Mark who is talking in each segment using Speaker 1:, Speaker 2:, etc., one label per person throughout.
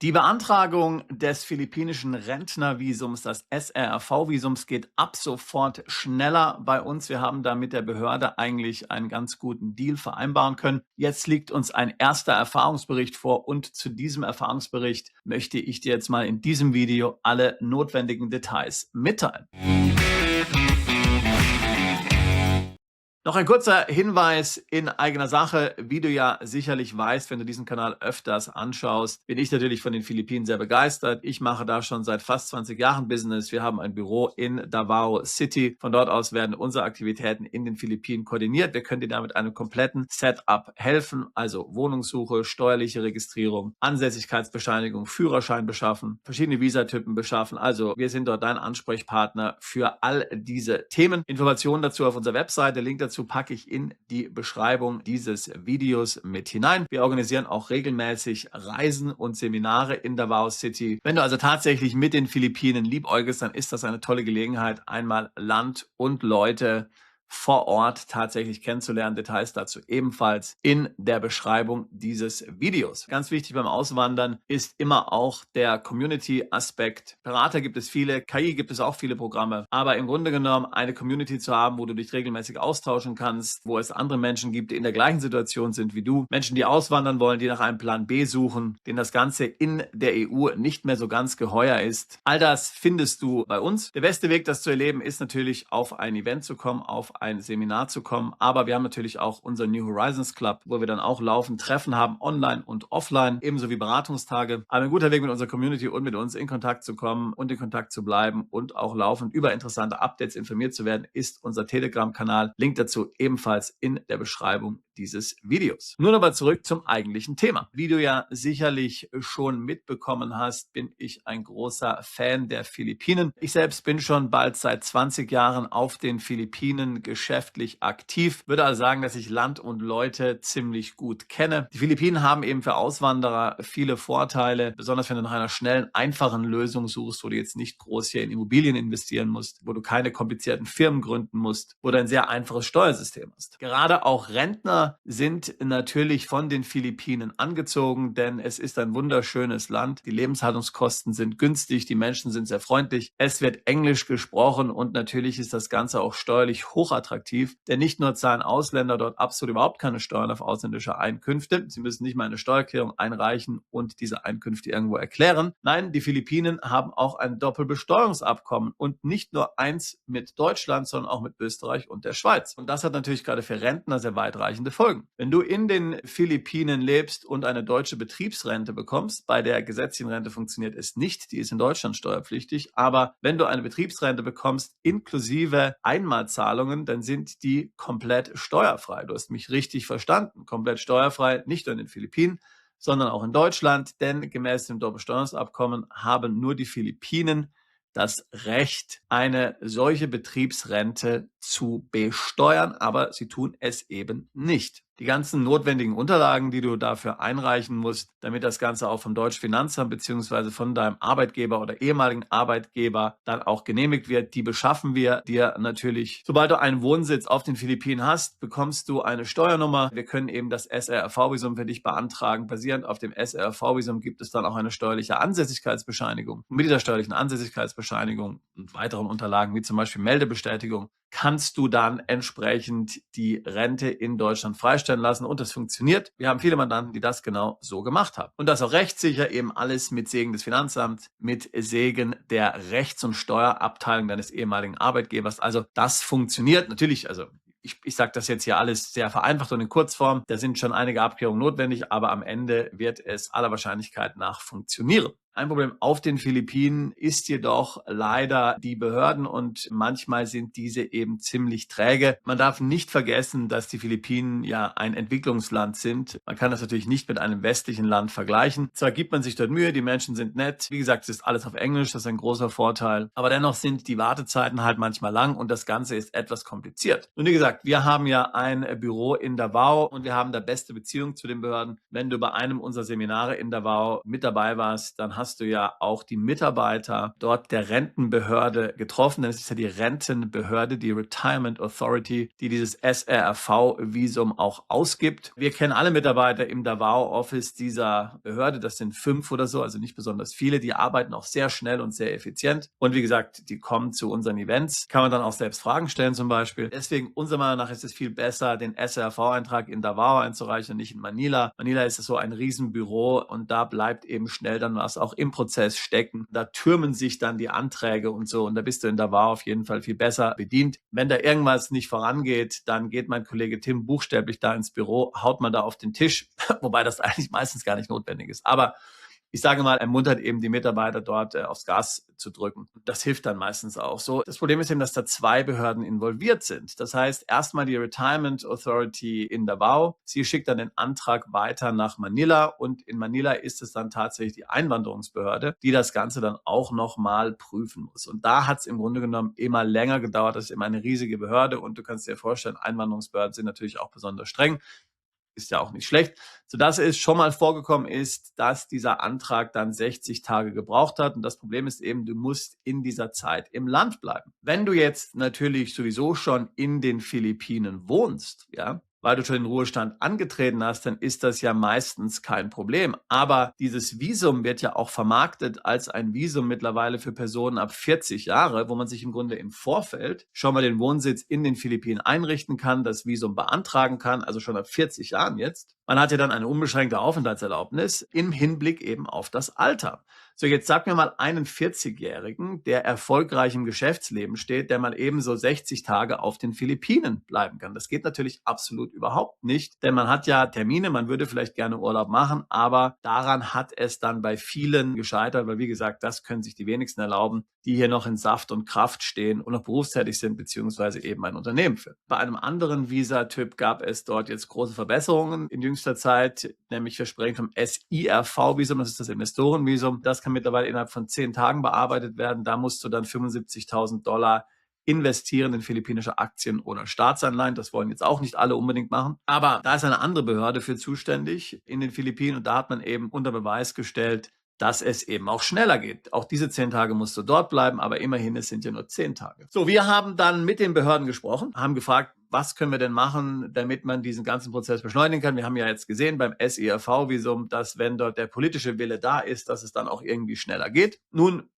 Speaker 1: Die Beantragung des philippinischen Rentnervisums, des SRV-Visums, geht ab sofort schneller bei uns. Wir haben da mit der Behörde eigentlich einen ganz guten Deal vereinbaren können. Jetzt liegt uns ein erster Erfahrungsbericht vor und zu diesem Erfahrungsbericht möchte ich dir jetzt mal in diesem Video alle notwendigen Details mitteilen. Noch ein kurzer Hinweis in eigener Sache. Wie du ja sicherlich weißt, wenn du diesen Kanal öfters anschaust, bin ich natürlich von den Philippinen sehr begeistert. Ich mache da schon seit fast 20 Jahren Business. Wir haben ein Büro in Davao City. Von dort aus werden unsere Aktivitäten in den Philippinen koordiniert. Wir können dir da mit einem kompletten Setup helfen, also Wohnungssuche, steuerliche Registrierung, Ansässigkeitsbescheinigung, Führerschein beschaffen, verschiedene Visatypen beschaffen. Also wir sind dort dein Ansprechpartner für all diese Themen. Informationen dazu auf unserer Webseite, Link dazu packe ich in die Beschreibung dieses Videos mit hinein. Wir organisieren auch regelmäßig Reisen und Seminare in Davao City. Wenn du also tatsächlich mit den Philippinen liebäugelst, dann ist das eine tolle Gelegenheit, einmal Land und Leute vor Ort tatsächlich kennenzulernen. Details dazu ebenfalls in der Beschreibung dieses Videos. Ganz wichtig beim Auswandern ist immer auch der Community-Aspekt. Berater gibt es viele, KI gibt es auch viele Programme, aber im Grunde genommen eine Community zu haben, wo du dich regelmäßig austauschen kannst, wo es andere Menschen gibt, die in der gleichen Situation sind wie du, Menschen, die auswandern wollen, die nach einem Plan B suchen, denen das Ganze in der EU nicht mehr so ganz geheuer ist. All das findest du bei uns. Der beste Weg, das zu erleben, ist natürlich auf ein Event zu kommen, auf ein Seminar zu kommen, aber wir haben natürlich auch unseren New Horizons Club, wo wir dann auch laufend Treffen haben, online und offline, ebenso wie Beratungstage. Aber ein guter Weg, mit unserer Community und mit uns in Kontakt zu kommen und in Kontakt zu bleiben und auch laufend über interessante Updates informiert zu werden, ist unser Telegram-Kanal. Link dazu ebenfalls in der Beschreibung dieses Videos. Nun aber zurück zum eigentlichen Thema. Wie du ja sicherlich schon mitbekommen hast, bin ich ein großer Fan der Philippinen. Ich selbst bin schon bald seit 20 Jahren auf den Philippinen geschäftlich aktiv. Würde also sagen, dass ich Land und Leute ziemlich gut kenne. Die Philippinen haben eben für Auswanderer viele Vorteile, besonders wenn du nach einer schnellen, einfachen Lösung suchst, wo du jetzt nicht groß hier in Immobilien investieren musst, wo du keine komplizierten Firmen gründen musst, wo du ein sehr einfaches Steuersystem hast. Gerade auch Rentner sind natürlich von den Philippinen angezogen, denn es ist ein wunderschönes Land. Die Lebenshaltungskosten sind günstig, die Menschen sind sehr freundlich, es wird Englisch gesprochen und natürlich ist das Ganze auch steuerlich hochattraktiv, denn nicht nur zahlen Ausländer dort absolut überhaupt keine Steuern auf ausländische Einkünfte, sie müssen nicht mal eine Steuererklärung einreichen und diese Einkünfte irgendwo erklären. Nein, die Philippinen haben auch ein Doppelbesteuerungsabkommen und nicht nur eins mit Deutschland, sondern auch mit Österreich und der Schweiz. Und das hat natürlich gerade für Rentner sehr weitreichende Folgen. Wenn du in den Philippinen lebst und eine deutsche Betriebsrente bekommst, bei der gesetzlichen Rente funktioniert es nicht, die ist in Deutschland steuerpflichtig, aber wenn du eine Betriebsrente bekommst, inklusive Einmalzahlungen, dann sind die komplett steuerfrei. Du hast mich richtig verstanden. Komplett steuerfrei, nicht nur in den Philippinen, sondern auch in Deutschland, denn gemäß dem Doppelbesteuerungsabkommen haben nur die Philippinen das Recht, eine solche Betriebsrente zu besteuern, aber sie tun es eben nicht. Die ganzen notwendigen Unterlagen, die du dafür einreichen musst, damit das Ganze auch vom Deutschen Finanzamt bzw. von deinem Arbeitgeber oder ehemaligen Arbeitgeber dann auch genehmigt wird, die beschaffen wir dir natürlich. Sobald du einen Wohnsitz auf den Philippinen hast, bekommst du eine Steuernummer. Wir können eben das SRV-Visum für dich beantragen. Basierend auf dem SRV-Visum gibt es dann auch eine steuerliche Ansässigkeitsbescheinigung. Und mit dieser steuerlichen Ansässigkeitsbescheinigung und weiteren Unterlagen, wie zum Beispiel Meldebestätigung, kannst du dann entsprechend die Rente in Deutschland freistellen lassen und das funktioniert. Wir haben viele Mandanten, die das genau so gemacht haben. Und das auch rechtssicher, eben alles mit Segen des Finanzamts, mit Segen der Rechts- und Steuerabteilung deines ehemaligen Arbeitgebers. Also das funktioniert natürlich, also ich sage das jetzt hier alles sehr vereinfacht und in Kurzform. Da sind schon einige Abklärungen notwendig, aber am Ende wird es aller Wahrscheinlichkeit nach funktionieren. Ein Problem auf den Philippinen ist jedoch leider die Behörden und manchmal sind diese eben ziemlich träge. Man darf nicht vergessen, dass die Philippinen ja ein Entwicklungsland sind. Man kann das natürlich nicht mit einem westlichen Land vergleichen. Zwar gibt man sich dort Mühe, die Menschen sind nett. Wie gesagt, es ist alles auf Englisch, das ist ein großer Vorteil. Aber dennoch sind die Wartezeiten halt manchmal lang und das Ganze ist etwas kompliziert. Und wie gesagt, wir haben ja ein Büro in Davao und wir haben da beste Beziehung zu den Behörden. Wenn du bei einem unserer Seminare in Davao mit dabei warst, dann hast du ja auch die Mitarbeiter dort der Rentenbehörde getroffen, denn es ist ja die Rentenbehörde, die Retirement Authority, die dieses SRV-Visum auch ausgibt. Wir kennen alle Mitarbeiter im Davao-Office dieser Behörde, das sind 5 oder so, also nicht besonders viele, die arbeiten auch sehr schnell und sehr effizient und wie gesagt, die kommen zu unseren Events, kann man dann auch selbst Fragen stellen zum Beispiel. Deswegen unserer Meinung nach ist es viel besser, den SRV-Eintrag in Davao einzureichen und nicht in Manila. Manila ist so ein Riesenbüro und da bleibt eben schnell dann was auch im Prozess stecken. Da türmen sich dann die Anträge und so und da bist du in Davao auf jeden Fall viel besser bedient. Wenn da irgendwas nicht vorangeht, dann geht mein Kollege Tim buchstäblich da ins Büro, haut man da auf den Tisch, wobei das eigentlich meistens gar nicht notwendig ist. Aber ich sage mal, ermuntert eben die Mitarbeiter dort aufs Gas zu drücken. Das hilft dann meistens auch so. Das Problem ist eben, dass da 2 Behörden involviert sind. Das heißt, erstmal die Retirement Authority in Davao. Sie schickt dann den Antrag weiter nach Manila und in Manila ist es dann tatsächlich die Einwanderungsbehörde, die das Ganze dann auch nochmal prüfen muss. Und da hat es im Grunde genommen immer länger gedauert. Das ist immer eine riesige Behörde und du kannst dir vorstellen, Einwanderungsbehörden sind natürlich auch besonders streng. Ist ja auch nicht schlecht, sodass es schon mal vorgekommen ist, dass dieser Antrag dann 60 Tage gebraucht hat. Und das Problem ist eben, du musst in dieser Zeit im Land bleiben. Wenn du jetzt natürlich sowieso schon in den Philippinen wohnst, ja, weil du schon den Ruhestand angetreten hast, dann ist das ja meistens kein Problem. Aber dieses Visum wird ja auch vermarktet als ein Visum mittlerweile für Personen ab 40 Jahre, wo man sich im Grunde im Vorfeld schon mal den Wohnsitz in den Philippinen einrichten kann, das Visum beantragen kann, also schon ab 40 Jahren jetzt. Man hat ja dann eine unbeschränkte Aufenthaltserlaubnis im Hinblick eben auf das Alter. So, jetzt sag mir mal einen 40-Jährigen, der erfolgreich im Geschäftsleben steht, der mal eben so 60 Tage auf den Philippinen bleiben kann. Das geht natürlich absolut überhaupt nicht, denn man hat ja Termine, man würde vielleicht gerne Urlaub machen, aber daran hat es dann bei vielen gescheitert, weil wie gesagt, das können sich die wenigsten erlauben, die hier noch in Saft und Kraft stehen und noch berufstätig sind, beziehungsweise eben ein Unternehmen führen. Bei einem anderen Visa-Typ gab es dort jetzt große Verbesserungen in jüngster Zeit, nämlich wir sprechen vom SIRV-Visum, das ist das Investorenvisum. Das kann mittlerweile innerhalb von 10 Tagen bearbeitet werden. Da musst du dann $75.000 investieren in philippinische Aktien oder Staatsanleihen. Das wollen jetzt auch nicht alle unbedingt machen. Aber da ist eine andere Behörde für zuständig in den Philippinen und da hat man eben unter Beweis gestellt, dass es eben auch schneller geht. Auch diese 10 Tage musst du dort bleiben, aber immerhin, es sind ja nur 10 Tage. So, wir haben dann mit den Behörden gesprochen, haben gefragt, was können wir denn machen, damit man diesen ganzen Prozess beschleunigen kann. Wir haben ja jetzt gesehen beim SIRV-Visum, dass wenn dort der politische Wille da ist, dass es dann auch irgendwie schneller geht. Nun,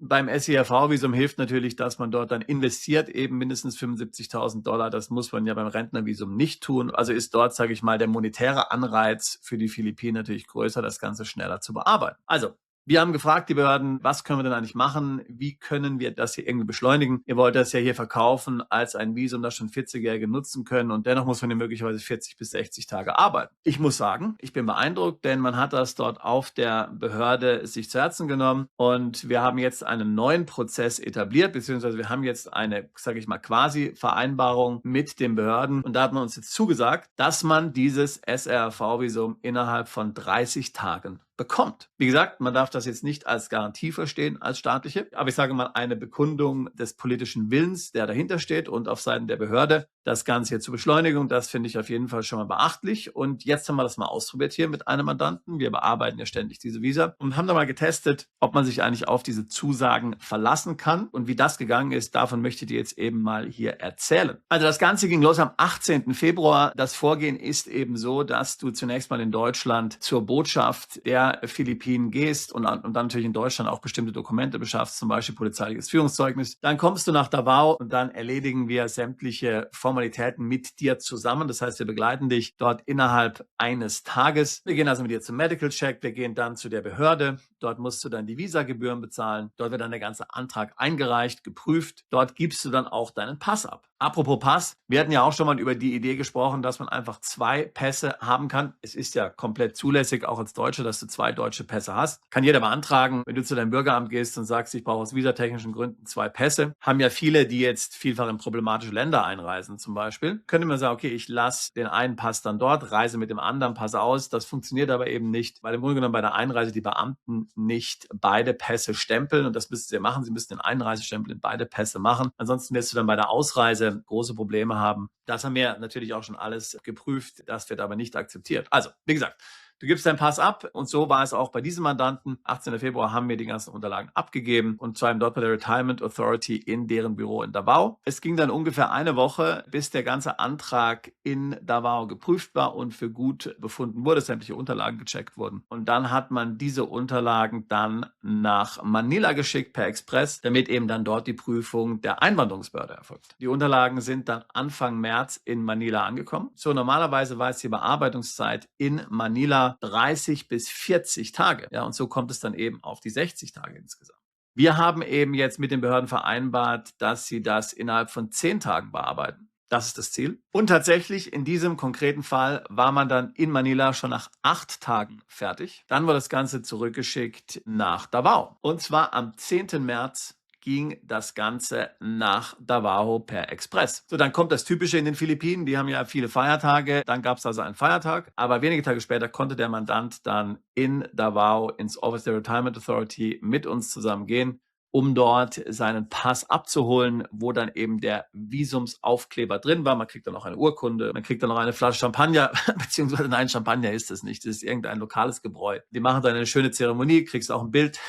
Speaker 1: beim SIRV-Visum hilft natürlich, dass man dort dann investiert, eben mindestens $75.000. Das muss man ja beim Rentnervisum nicht tun. Also ist dort, sage ich mal, der monetäre Anreiz für die Philippinen natürlich größer, das Ganze schneller zu bearbeiten. Also, wir haben gefragt, die Behörden, was können wir denn eigentlich machen? Wie können wir das hier irgendwie beschleunigen? Ihr wollt das ja hier verkaufen als ein Visum, das schon 40-Jährige nutzen können und dennoch muss man hier möglicherweise 40 bis 60 Tage arbeiten. Ich muss sagen, ich bin beeindruckt, denn man hat das dort auf der Behörde sich zu Herzen genommen und wir haben jetzt einen neuen Prozess etabliert, beziehungsweise wir haben jetzt eine, sage ich mal, quasi Vereinbarung mit den Behörden und da hat man uns jetzt zugesagt, dass man dieses SRV-Visum innerhalb von 30 Tagen bekommt. Wie gesagt, man darf das jetzt nicht als Garantie verstehen, als staatliche, aber ich sage mal eine Bekundung des politischen Willens, der dahinter steht und auf Seiten der Behörde das Ganze hier zu beschleunigen. Das finde ich auf jeden Fall schon mal beachtlich. Und jetzt haben wir das mal ausprobiert hier mit einem Mandanten. Wir bearbeiten ja ständig diese Visa und haben da mal getestet, ob man sich eigentlich auf diese Zusagen verlassen kann. Und wie das gegangen ist, davon möchte ich dir jetzt eben mal hier erzählen. Also das Ganze ging los am 18. Februar. Das Vorgehen ist eben so, dass du zunächst mal in Deutschland zur Botschaft der Philippinen gehst und dann natürlich in Deutschland auch bestimmte Dokumente beschaffst, zum Beispiel polizeiliches Führungszeugnis. Dann kommst du nach Davao und dann erledigen wir sämtliche Formalitäten mit dir zusammen. Das heißt, wir begleiten dich dort innerhalb eines Tages. Wir gehen also mit dir zum Medical Check. Wir gehen dann zu der Behörde. Dort musst du dann die Visagebühren bezahlen. Dort wird dann der ganze Antrag eingereicht, geprüft. Dort gibst du dann auch deinen Pass ab. Apropos Pass, wir hatten ja auch schon mal über die Idee gesprochen, dass man einfach 2 Pässe haben kann. Es ist ja komplett zulässig, auch als Deutsche, dass du 2 deutsche Pässe hast. Kann jeder beantragen, wenn du zu deinem Bürgeramt gehst und sagst, ich brauche aus visatechnischen Gründen 2 Pässe. Haben ja viele, die jetzt vielfach in problematische Länder einreisen zum Beispiel. Könnte man sagen, okay, ich lasse den einen Pass dann dort, reise mit dem anderen Pass aus. Das funktioniert aber eben nicht, weil im Grunde genommen bei der Einreise die Beamten nicht beide Pässe stempeln und das müsst ihr machen. Sie müssen den Einreisestempel in beide Pässe machen. Ansonsten wirst du dann bei der Ausreise große Probleme haben. Das haben wir natürlich auch schon alles geprüft. Das wird aber nicht akzeptiert. Also, wie gesagt, Du gibst deinen Pass ab und so war es auch bei diesem Mandanten. 18. Februar haben wir die ganzen Unterlagen abgegeben und zwar dort bei der Retirement Authority in deren Büro in Davao. Es ging dann ungefähr eine Woche, bis der ganze Antrag in Davao geprüft war und für gut befunden wurde, sämtliche Unterlagen gecheckt wurden. Und dann hat man diese Unterlagen dann nach Manila geschickt per Express, damit eben dann dort die Prüfung der Einwanderungsbehörde erfolgt. Die Unterlagen sind dann Anfang März in Manila angekommen. So, normalerweise war es die Bearbeitungszeit in Manila 30 bis 40 Tage. Ja, und so kommt es dann eben auf die 60 Tage insgesamt. Wir haben eben jetzt mit den Behörden vereinbart, dass sie das innerhalb von 10 Tagen bearbeiten. Das ist das Ziel. Und tatsächlich in diesem konkreten Fall war man dann in Manila schon nach 8 Tagen fertig. Dann wurde das Ganze zurückgeschickt nach Davao. Und zwar am 10. März ging das Ganze nach Davao per Express. So, dann kommt das Typische in den Philippinen. Die haben ja viele Feiertage. Dann gab es also einen Feiertag. Aber wenige Tage später konnte der Mandant dann in Davao ins Office der Retirement Authority mit uns zusammen gehen, um dort seinen Pass abzuholen, wo dann eben der Visumsaufkleber drin war. Man kriegt dann auch eine Urkunde, man kriegt dann noch eine Flasche Champagner, beziehungsweise nein, Champagner ist es nicht, das ist irgendein lokales Gebräu. Die machen dann eine schöne Zeremonie, kriegst auch ein Bild.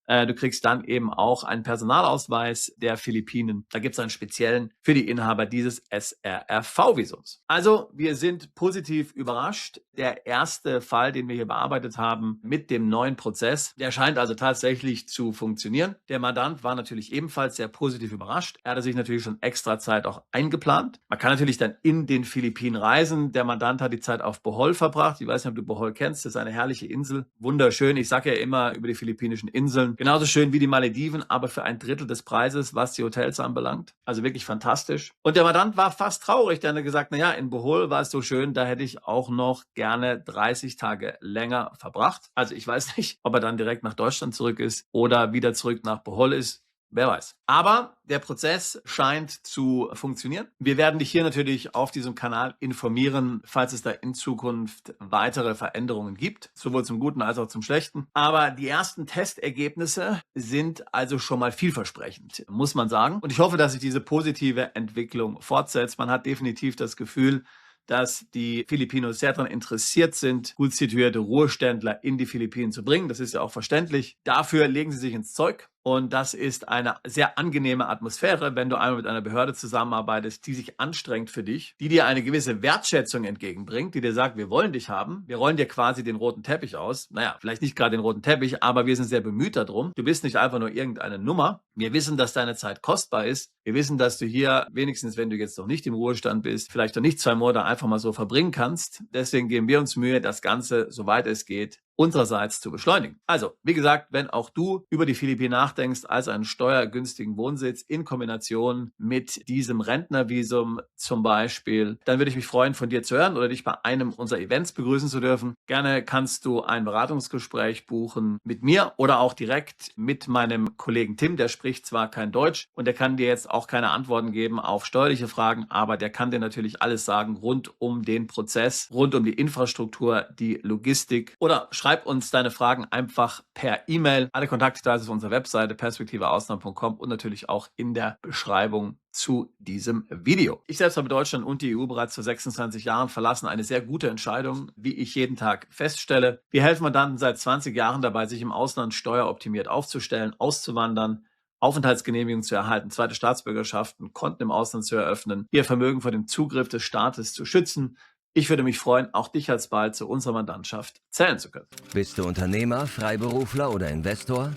Speaker 1: Du kriegst dann eben auch einen Personalausweis der Philippinen. Da gibt es einen speziellen für die Inhaber dieses SRRV-Visums. Also wir sind positiv überrascht. Der erste Fall, den wir hier bearbeitet haben mit dem neuen Prozess, der scheint also tatsächlich zu funktionieren. Der Mandant war natürlich ebenfalls sehr positiv überrascht. Er hatte sich natürlich schon extra Zeit auch eingeplant. Man kann natürlich dann in den Philippinen reisen. Der Mandant hat die Zeit auf Bohol verbracht. Ich weiß nicht, ob du Bohol kennst. Das ist eine herrliche Insel. Wunderschön. Ich sage ja immer über die philippinischen Inseln. Genauso schön wie die Malediven, aber für 1/3 des Preises, was die Hotels anbelangt. Also wirklich fantastisch. Und der Mandant war fast traurig. Der hat gesagt, naja, in Bohol war es so schön, da hätte ich auch noch gerne 30 Tage länger verbracht. Also ich weiß nicht, ob er dann direkt nach Deutschland zurück ist oder wieder zurück nach Bohol ist. Wer weiß. Aber der Prozess scheint zu funktionieren. Wir werden dich hier natürlich auf diesem Kanal informieren, falls es da in Zukunft weitere Veränderungen gibt, sowohl zum Guten als auch zum Schlechten. Aber die ersten Testergebnisse sind also schon mal vielversprechend, muss man sagen. Und ich hoffe, dass sich diese positive Entwicklung fortsetzt. Man hat definitiv das Gefühl, dass die Filipinos sehr daran interessiert sind, gut situierte Ruheständler in die Philippinen zu bringen. Das ist ja auch verständlich. Dafür legen sie sich ins Zeug. Und das ist eine sehr angenehme Atmosphäre, wenn du einmal mit einer Behörde zusammenarbeitest, die sich anstrengt für dich, die dir eine gewisse Wertschätzung entgegenbringt, die dir sagt, wir wollen dich haben, wir rollen dir quasi den roten Teppich aus. Naja, vielleicht nicht gerade den roten Teppich, aber wir sind sehr bemüht darum. Du bist nicht einfach nur irgendeine Nummer. Wir wissen, dass deine Zeit kostbar ist. Wir wissen, dass du hier, wenigstens wenn du jetzt noch nicht im Ruhestand bist, vielleicht noch nicht 2 Monate einfach mal so verbringen kannst. Deswegen geben wir uns Mühe, das Ganze, soweit es geht, unsererseits zu beschleunigen. Also, wie gesagt, wenn auch du über die Philippinen nachdenkst als einen steuergünstigen Wohnsitz in Kombination mit diesem Rentnervisum zum Beispiel, dann würde ich mich freuen, von dir zu hören oder dich bei einem unserer Events begrüßen zu dürfen. Gerne kannst du ein Beratungsgespräch buchen mit mir oder auch direkt mit meinem Kollegen Tim, der spricht zwar kein Deutsch und der kann dir jetzt auch keine Antworten geben auf steuerliche Fragen, aber der kann dir natürlich alles sagen rund um den Prozess, rund um die Infrastruktur, die Logistik oder schreib uns deine Fragen einfach per E-Mail. Alle Kontaktdetails auf unserer Webseite perspektiveausland.com und natürlich auch in der Beschreibung zu diesem Video. Ich selbst habe Deutschland und die EU bereits vor 26 Jahren verlassen. Eine sehr gute Entscheidung, wie ich jeden Tag feststelle. Wir helfen Mandanten seit 20 Jahren dabei, sich im Ausland steueroptimiert aufzustellen, auszuwandern, Aufenthaltsgenehmigungen zu erhalten, zweite Staatsbürgerschaften, Konten im Ausland zu eröffnen, ihr Vermögen vor dem Zugriff des Staates zu schützen. Ich würde mich freuen, auch dich alsbald zu unserer Mandantschaft zählen zu können.
Speaker 2: Bist du Unternehmer, Freiberufler oder Investor?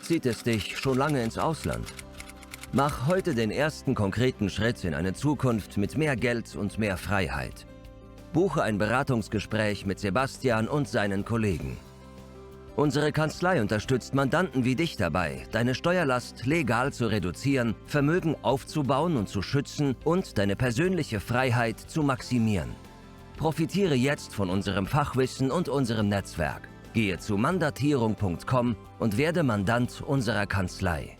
Speaker 2: Zieht es dich schon lange ins Ausland? Mach heute den ersten konkreten Schritt in eine Zukunft mit mehr Geld und mehr Freiheit. Buche ein Beratungsgespräch mit Sebastian und seinen Kollegen. Unsere Kanzlei unterstützt Mandanten wie dich dabei, deine Steuerlast legal zu reduzieren, Vermögen aufzubauen und zu schützen und deine persönliche Freiheit zu maximieren. Profitiere jetzt von unserem Fachwissen und unserem Netzwerk. Gehe zu mandatierung.com und werde Mandant unserer Kanzlei.